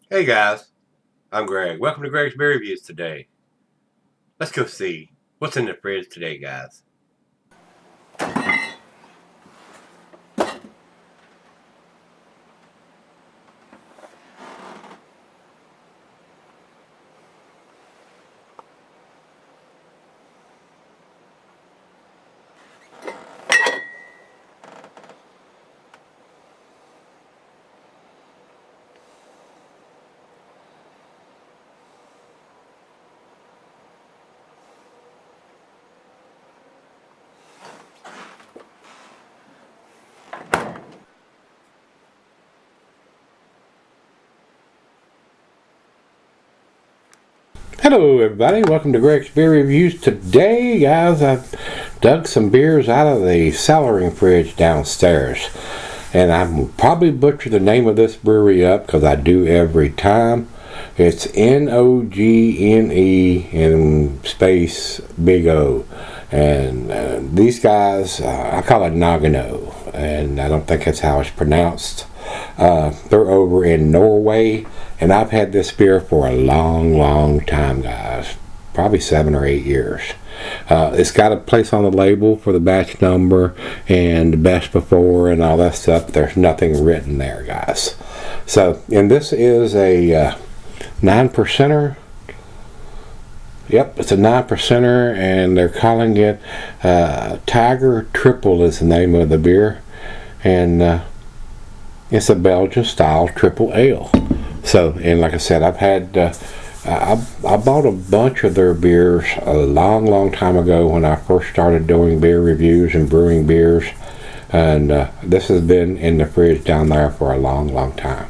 Hey guys, I'm Greg. Welcome to Gregsbeerreviews today. Let's go see what's in the fridge today, guys. Hello everybody, welcome to Gregsbeerreviews. Today, guys, I've dug some beers out of the cellaring fridge downstairs. And I'm probably butcher the name of this brewery up because I do every time. It's Nogne in space big O. And these guys, I call it Nagano, and I don't think that's how it's pronounced. They're over in Norway, and I've had this beer for a long time, guys. Probably 7 or 8 years. It's got a place on the label for the batch number and the best before and all that stuff. There's nothing written there, guys. So, and this is a 9%er. Yep, it's a 9%er, and they're calling it Tiger Tripel is the name of the beer. And it's a Belgian style triple ale. So, and like I said, I've had I bought a bunch of their beers a long time ago when I first started doing beer reviews and brewing beers, and this has been in the fridge down there for a long time.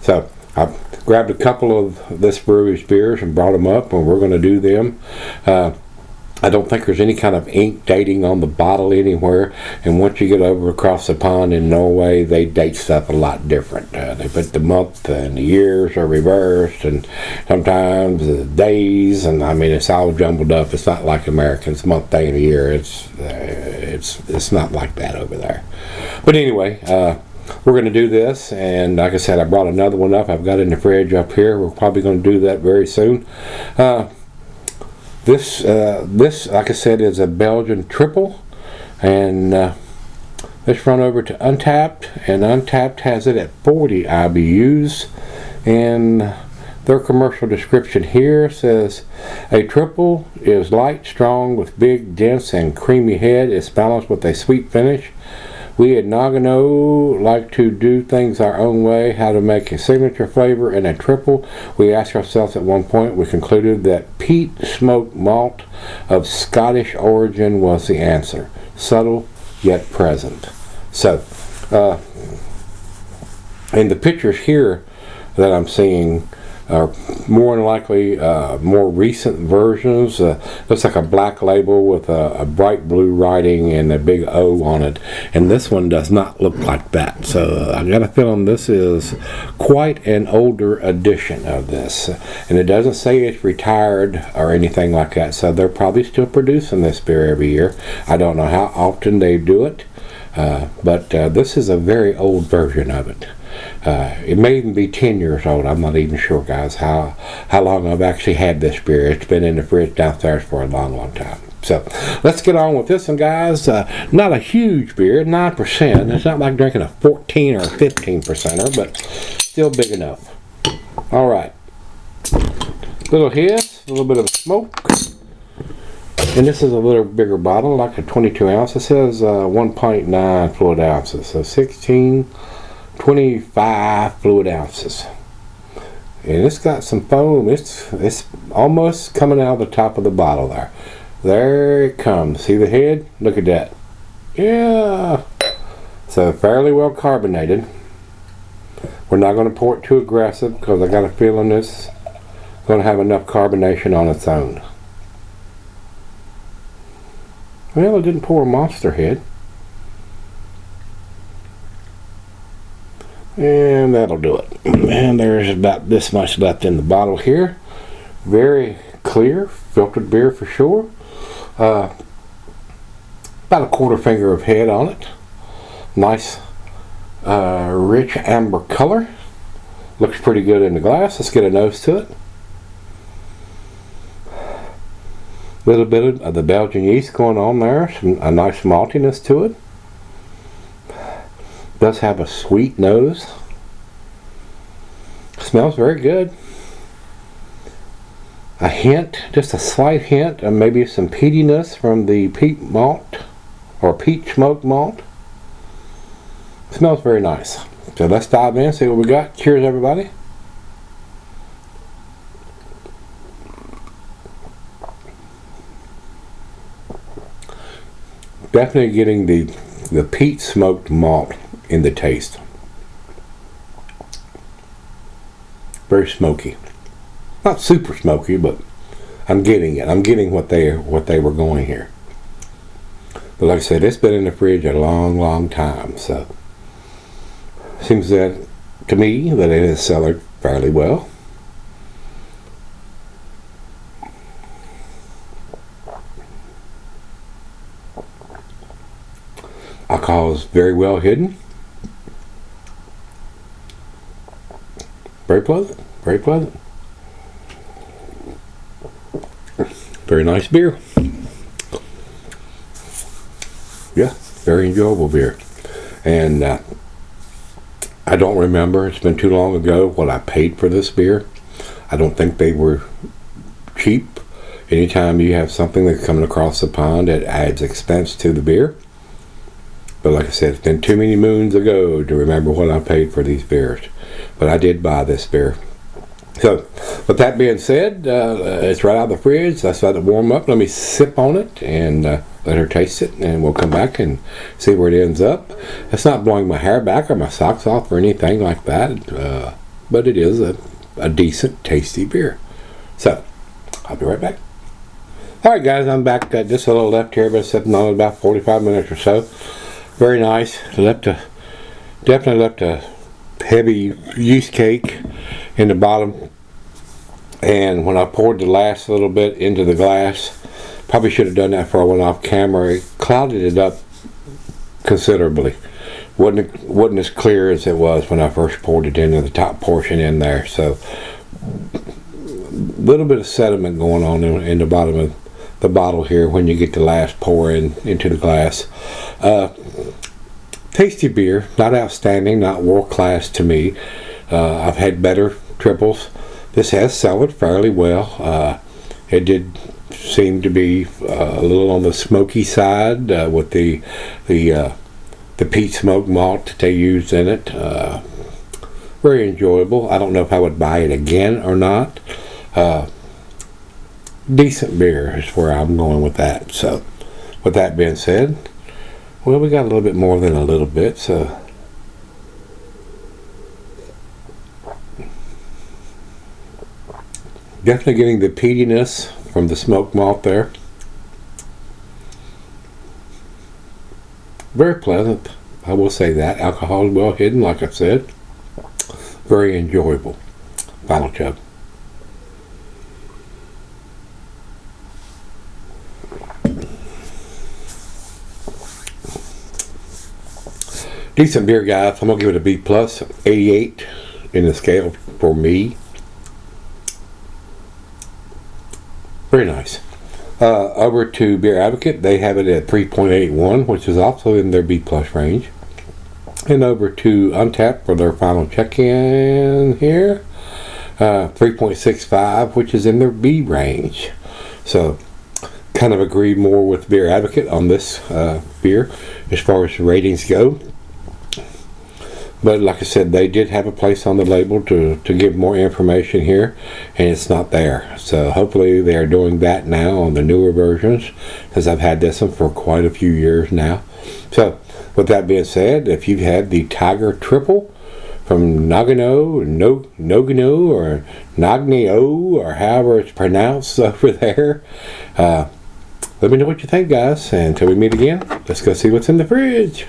So I grabbed a couple of this brewery's beers and brought them up, and we're going to do them. I don't think there's any kind of ink dating on the bottle anywhere, and once you get over across the pond in Norway, they date stuff a lot different. They put the month and the years are reversed, and sometimes the days, and I mean it's all jumbled up. It's not like Americans, month, day, and a year. It's not like that over there. But anyway, we're going to do this, and like I said, I brought another one up. I've got it in the fridge up here. We're probably going to do that very soon. This, like I said, is a Belgian triple, and let's run over to Untapped, and Untapped has it at 40 IBUs, and their commercial description here says, a triple is light, strong, with big, dense, and creamy head. It's balanced with a sweet finish. We at Nagano like to do things our own way. How to make a signature flavor in a triple. We asked ourselves at one point, we concluded that peat smoked malt of Scottish origin was the answer. Subtle yet present. So, in the pictures here that I'm seeing are more than likely more recent versions. Looks like a black label with a bright blue writing and a big O on it, and this one does not look like that. So I got a feeling this is quite an older edition of this, and it doesn't say it's retired or anything like that, so they're probably still producing this beer every year. I don't know how often they do it, but this is a very old version of it. It may even be 10 years old. I'm not even sure, guys, how long I've actually had this beer. It's been in the fridge downstairs for a long time. So let's get on with this one, guys. Not a huge beer, 9%. It's not like drinking a 14 or 15%er, but still big enough. All right. Little hiss, a little bit of smoke. And this is a little bigger bottle, like a 22 ounce. It says 1.9 fluid ounces, so 25 fluid ounces, and it's got some foam. It's almost coming out of the top of the bottle there. There it comes. See the head? Look at that. Yeah. So fairly well carbonated. We're not going to pour it too aggressive because I got a feeling this is going to have enough carbonation on its own. Well, it didn't pour a monster head. And that'll do it. And there's about this much left in the bottle here. Very clear, filtered beer for sure. About a quarter finger of head on it. Nice, rich amber color. Looks pretty good in the glass. Let's get a nose to it. A little bit of the Belgian yeast going on there. A nice maltiness to it. Does have a sweet nose. Smells very good. A hint, just a slight hint of maybe some peatiness from the peat malt or peat smoked malt. Smells very nice. So let's dive in and see what we got. Cheers, everybody. Definitely getting the peat smoked malt in the taste. Very smoky. Not super smoky, but I'm getting it. I'm getting what they were going here. But like I said, it's been in the fridge a long time, so seems that to me that it is cellared fairly well. Alcohol is very well hidden. Very pleasant. Very pleasant. Very nice beer. Yeah, very enjoyable beer. And I don't remember, it's been too long ago, what I paid for this beer. I don't think they were cheap. Anytime you have something that's coming across the pond, it adds expense to the beer. But like I said, it's been too many moons ago to remember what I paid for these beers. But I did buy this beer. So, with that being said, it's right out of the fridge. Let's let it warm up. Let me sip on it and let her taste it. And we'll come back and see where it ends up. It's not blowing my hair back or my socks off or anything like that. But it is a decent, tasty beer. So, I'll be right back. Alright guys, I'm back. Just a little left here. Been sipping on it about 45 minutes or so. Very nice. Definitely left a heavy yeast cake in the bottom, and when I poured the last little bit into the glass, probably should have done that before I went off camera, it clouded it up considerably. Wasn't as clear as it was when I first poured it into the top portion in there. So a little bit of sediment going on in the bottom of the bottle here when you get the last pour into the glass. Tasty beer, not outstanding, not world class to me. I've had better triples. This has cellared fairly well. It did seem to be a little on the smoky side with the peat smoked malt that they used in it. Very enjoyable. I don't know if I would buy it again or not. Decent beer is where I'm going with that. So, with that being said, well, we got a little bit more than a little bit, so definitely getting the peatiness from the smoked malt there. Very pleasant, I will say that. Alcohol is well hidden, like I said. Very enjoyable. Final chug. Decent beer, guys. I'm going to give it a B+, 88 in the scale for me. Very nice. Over to Beer Advocate, they have it at 3.81, which is also in their B+ range. And over to Untapped for their final check-in here, 3.65, which is in their B range. So, kind of agree more with Beer Advocate on this beer as far as the ratings go. But like I said, they did have a place on the label to give more information here, and it's not there. So hopefully they are doing that now on the newer versions, because I've had this one for quite a few years now. So with that being said, if you've had the Tiger Triple from Nøgne or Nøgne, or however it's pronounced over there, let me know what you think, guys. And until we meet again, let's go see what's in the fridge.